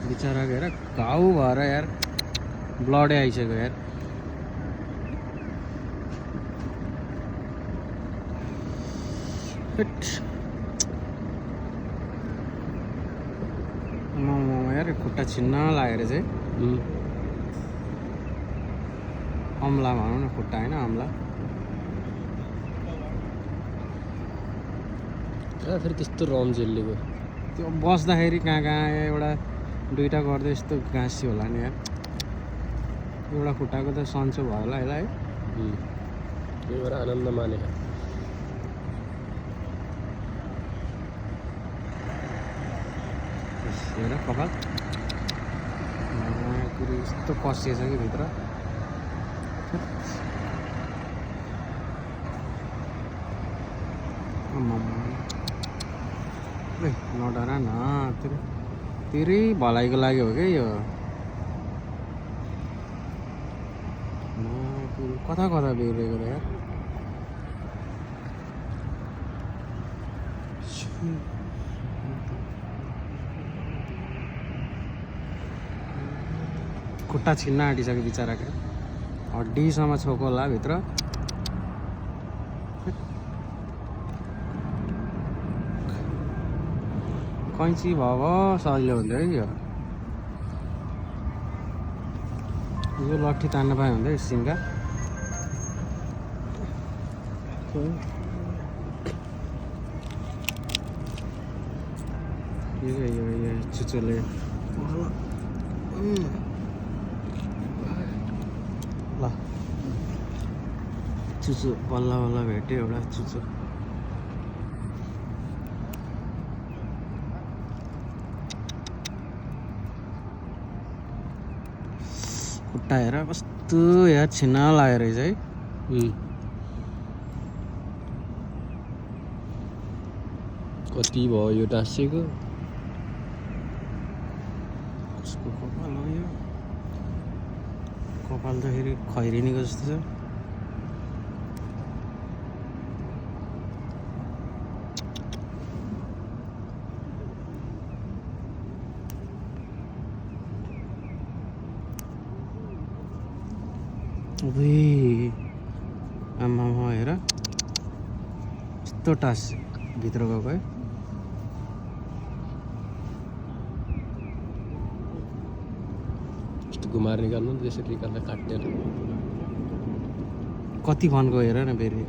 बिचराको हेर घाउ भएर यार ब्लडै आइसक्यो यार। यार खुट्टा छिन्न लागेर चाहिँ अम्ला भनौँ न, खुट्टा होइन अम्ला। फेरि त्यस्तो रम जेल्लेको त्यो बस्दाखेरि कहाँ कहाँ एउटा दुइटा गर्दै यस्तो गाँसियो होला नि यार। एउटा खुट्टाको त सन्चो भयो होला यसलाई है। त्यही भएर आनन्द माने। हेर कपाल कुरो यस्तो पसिएछ कि भित्र। नडरा न, तेरै भलाइको लागि हो क्या यो। कता कता बिग्रेको त यार। खुट्टा छिन्न आँटिसक्यो बिचराको, हड्डीसम्म छोको होला भित्र। कैँची भयो सजिलो हुन्थ्यो है यो लट्ठी तान्न पाए हुन्थ्यो सिङ्गा। यो चुचोले ल चुचो बल्ल बल्ल भेट्यो एउटा चुचो। खुट्टा हेर कस्तो यार छिन्न लागेर रहेछ है। कति भयो यो टाँसेको। कसको कपाल हो यो? कपाल त फेरि खैरिनीको जस्तो छ। आमा हेर यस्तो टास भित्र गएको है। घुमाएर निकाल्नु त्यसरी निकाल्दा काटेर कति फनको हेर न फेरि।